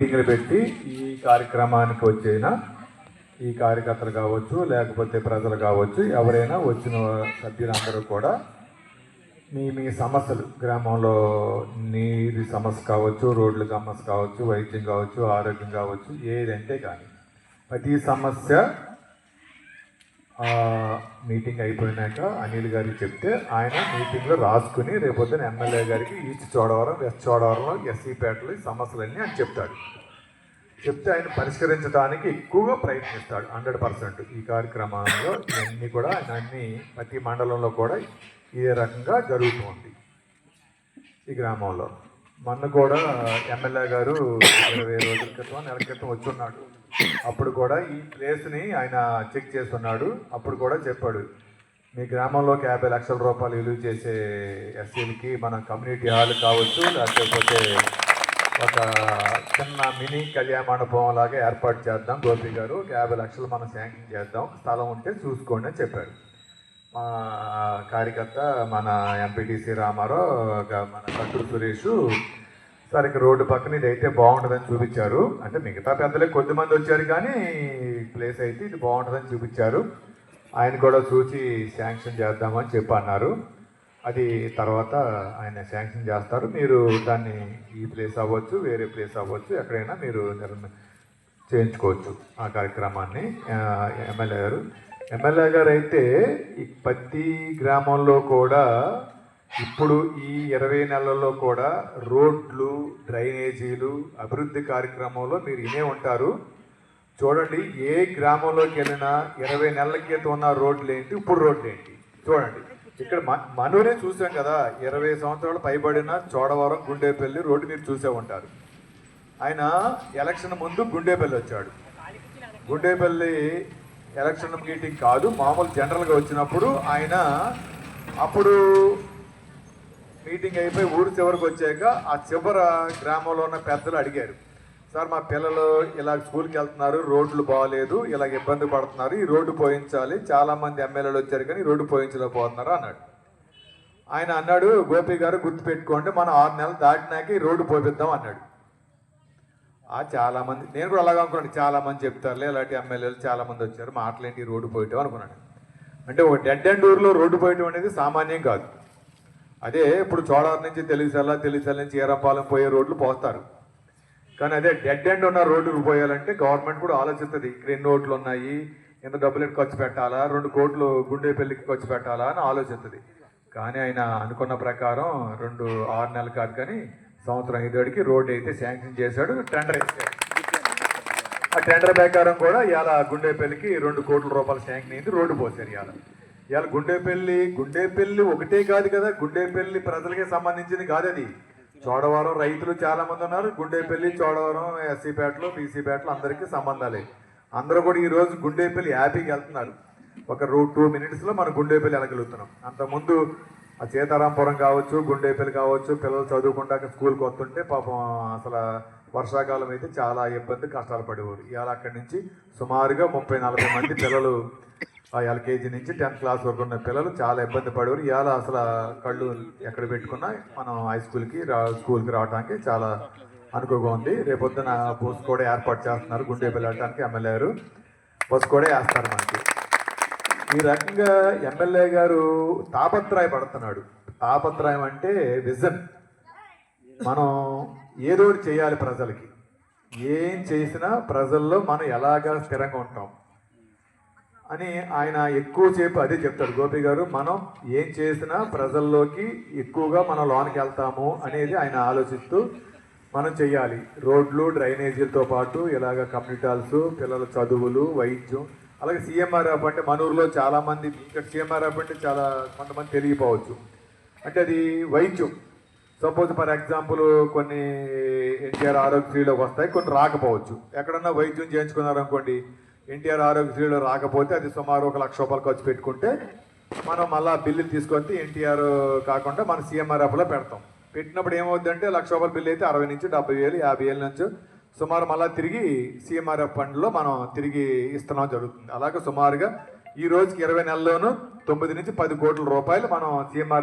మీటింగ్లు పెట్టి ఈ కార్యక్రమానికి వచ్చిన ఈ కార్యకర్తలు కావచ్చు, లేకపోతే ప్రజలు కావచ్చు, ఎవరైనా వచ్చిన సభ్యులందరూ కూడా మీ మీ సమస్యలు, గ్రామంలో నీటి సమస్య కావచ్చు, రోడ్ల సమస్య కావచ్చు, వైద్యం కావచ్చు, ఆరోగ్యం కావచ్చు, ఏదంటే కానీ ప్రతి సమస్య మీటింగ్ అయిపోయినాక అనిల్ గారికి చెప్తే ఆయన మీటింగ్లో రాసుకుని రేపొద్దున ఎమ్మెల్యే గారికి ఈస్ట్ చోడవరం, వెస్ట్ చోడవరంలో, ఎస్సీపేటలో ఈ సమస్యలన్నీ అని చెప్తాడు. చెప్తే ఆయన పరిష్కరించడానికి ఎక్కువగా ప్రయత్నిస్తాడు 100%. ఈ కార్యక్రమంలో ఇవన్నీ కూడా ఆయన అన్ని ప్రతి మండలంలో కూడా ఇదే రకంగా జరుగుతుంది. ఈ గ్రామంలో మొన్న కూడా ఎమ్మెల్యే గారు 20 రోజుల క్రితం, నెల క్రితం వచ్చున్నాడు. అప్పుడు కూడా ఈ ప్లేస్ని ఆయన చెక్ చేస్తున్నాడు. అప్పుడు కూడా చెప్పాడు, మీ గ్రామంలోకి 50 లక్షల రూపాయలు విలువ చేసే ఎస్సీలకి మన కమ్యూనిటీ హాల్ కావచ్చు, లేకపోతే ఒక చిన్న మినీ కళ్యాణ మండపం లాగా ఏర్పాటు చేద్దాం గోపి గారు, 50 లక్షలు మనం శాంక్షన్ చేద్దాం, స్థలం ఉంటే చూసుకోండి అని చెప్పాడు. మా కార్యకర్త మన ఎంపీటీసీ రామారావు, మన కట్టూరు సురేష్ సరిగ్గా రోడ్డు పక్కన ఇది అయితే బాగుంటుందని చూపించారు. అంటే మిగతా పెద్దలే కొద్దిమంది వచ్చారు, కానీ ప్లేస్ అయితే ఇది బాగుంటుందని చూపించారు. ఆయన కూడా చూసి శాంక్షన్ చేద్దామని చెప్పి అన్నారు. అది తర్వాత ఆయన శాంక్షన్ చేస్తారు. మీరు దాన్ని ఈ ప్లేస్ అవ్వచ్చు, వేరే ప్లేస్ అవ్వచ్చు, ఎక్కడైనా మీరు చేయించుకోవచ్చు ఆ కార్యక్రమాన్ని. ఎమ్మెల్యే గారు అయితే ఈ ప్రతి గ్రామంలో కూడా ఇప్పుడు ఈ 20 నెలల్లో కూడా రోడ్లు, డ్రైనేజీలు, అభివృద్ధి కార్యక్రమంలో మీరు వినే ఉంటారు. చూడండి, ఏ గ్రామంలోకి వెళ్ళినా 20 నెలల క్రితం ఉన్న రోడ్లు ఏంటి, ఇప్పుడు రోడ్లు ఏంటి చూడండి. ఇక్కడ మనూరే చూసాం కదా, 20 సంవత్సరాలు పైబడిన చోడవరం, గుండేపల్లి రోడ్డు మీరు చూసే ఉంటారు. ఆయన ఎలక్షన్ ముందు గుండేపల్లి వచ్చాడు. గుండేపల్లి ఎలక్షన్ మీటింగ్ కాదు, మామూలు జనరల్గా వచ్చినప్పుడు ఆయన అప్పుడు మీటింగ్ అయిపోయి ఊరు చివరికి వచ్చాక ఆ చివర గ్రామంలో ఉన్న పెద్దలు అడిగారు, సార్ మా పిల్లలు ఇలా స్కూల్కి వెళ్తున్నారు, రోడ్లు బాగాలేదు, ఇలా ఇబ్బంది పడుతున్నారు, ఈ రోడ్డు పోయించాలి, చాలామంది ఎమ్మెల్యేలు వచ్చారు కానీ రోడ్డు పోయించలేకపోతున్నారు అన్నాడు. ఆయన అన్నాడు, గోపి గారు గుర్తుపెట్టుకోండి, మనం 6 నెలలు దాటినాక ఈ రోడ్డు పోయిద్దాం అన్నాడు. చాలామంది, నేను కూడా అలాగే అనుకున్నాను, చాలామంది చెప్తారులే ఇలాంటి ఎమ్మెల్యేలు చాలామంది వచ్చారు, మాటలేంటి రోడ్డు పోయటం అనుకున్నాను. అంటే ఒక డెడ్ అండ్ ఊర్లో రోడ్డు పోయటం అనేది సామాన్యం కాదు. అదే ఇప్పుడు చోడవరం నుంచి తెలుగుసెల్ల నుంచి ఈరంపాలెం పోయే రోడ్లు పోస్తారు. కానీ అదే డెడ్ ఎండ్ ఉన్న రోడ్డుకు పోయాలంటే గవర్నమెంట్ కూడా ఆలోచిస్తుంది, ఇక్కడ ఎన్ని రోడ్లు ఉన్నాయి, ఎంత డబ్బులు ఖర్చు పెట్టాలా, 2 కోట్లు గుండేపల్లికి ఖర్చు పెట్టాలా అని ఆలోచిస్తుంది. కానీ ఆయన అనుకున్న ప్రకారం 6 నెలలు కాదు కానీ సంవత్సరం 5 ఏడికి రోడ్డు అయితే శాంక్షన్ చేశాడు, టెండర్ వేసాడు. ఆ టెండర్ ప్రకారం కూడా ఇవాళ గుండేపల్లికి 2 కోట్ల రూపాయలు శాంక్షన్ అయింది, రోడ్డు పోసారు. ఇవాళ గుండేపల్లి ఒకటే కాదు కదా, గుండేపల్లి ప్రజలకే సంబంధించింది కాదు అది. చోడవరం రైతులు చాలా మంది ఉన్నారు, గుండేపల్లి, చోడవరం, ఎస్సీపేటలో, బీసీపేటలో అందరికీ సంబంధాలే. అందరూ కూడా ఈరోజు గుండేపల్లి హ్యాపీకి వెళ్తున్నారు. ఒక 2 మినిట్స్లో మనం గుండేపల్లి వెళ్ళగలుగుతున్నాం. అంతకుముందు ఆ సీతారాంపురం కావచ్చు, గుండేపల్లి కావచ్చు, పిల్లలు చదువుకుంటాక స్కూల్కి వస్తుంటే పాపం అసలు వర్షాకాలం అయితే చాలా ఇబ్బంది, కష్టాలు పడేవారు. ఇవాళ అక్కడి నుంచి సుమారుగా 30-40 మంది పిల్లలు ఎల్కేజీ నుంచి 10th క్లాస్ వరకు ఉన్న పిల్లలు చాలా ఇబ్బంది పడేవారు. ఇవాళ అసలు కళ్ళు ఎక్కడ పెట్టుకున్నా మనం హై స్కూల్కి రావడానికి చాలా అనుకువగా ఉంది. రేపొద్దున బస్సు కూడా ఏర్పాటు చేస్తున్నారు, గుండేపల్లి వెళ్ళడానికి ఎమ్మెల్యే గారు బస్సు కూడా వేస్తారు మనకి. ఈ రకంగా ఎమ్మెల్యే గారు తాపత్రయపడుతున్నాడు. తాపత్రయం అంటే విజన్. మనం ఏదో చేయాలి ప్రజలకి, ఏం చేసినా ప్రజల్లో మనం ఎలాగా స్థిరంగా ఉంటాం అని ఆయన ఎక్కువసేపు అదే చెప్తాడు. గోపి గారు, మనం ఏం చేసినా ప్రజల్లోకి ఎక్కువగా మనం లోనికి వెళ్తాము అనేది ఆయన ఆలోచిస్తూ మనం చెయ్యాలి. రోడ్లు, డ్రైనేజీలతో పాటు ఇలాగ కమ్యూనిటీ హాల్స్, పిల్లల చదువులు, వైద్యం, అలాగే సీఎంఆర్ఎఫ్ అంటే మన ఊరిలో చాలామంది, ఇక్కడ సీఎంఆర్ఎఫ్ అంటే చాలా కొంతమంది తెలియపోవచ్చు. అంటే అది వైద్యం. సపోజ్ ఫర్ ఎగ్జాంపుల్ కొన్ని ఎన్టీఆర్ ఆరోగ్యశ్రీలోకి వస్తాయి, కొన్ని రాకపోవచ్చు. ఎక్కడన్నా వైద్యం చేయించుకున్నారనుకోండి, ఎన్టీఆర్ ఆరోగ్యశ్రీలో రాకపోతే అది సుమారు 1 లక్ష రూపాయలు ఖర్చు పెట్టుకుంటే మనం మళ్ళీ బిల్లులు తీసుకొని ఎన్టీఆర్ కాకుండా మన సీఎంఆర్ఎఫ్లో పెడతాం. పెట్టినప్పుడు ఏమవుతుందంటే 1 లక్ష రూపాయల బిల్లు అయితే 60 నుంచి 70,000, 50,000 నుంచి సుమారు మళ్ళీ తిరిగి సీఎంఆర్ఎఫ్ ఫండ్లో మనం తిరిగి ఇస్తున్నాం జరుగుతుంది. అలాగే సుమారుగా ఈ రోజుకి 20 నెలల్లోనూ 9 నుంచి 10 కోట్ల రూపాయలు మనం సీఎంఆర్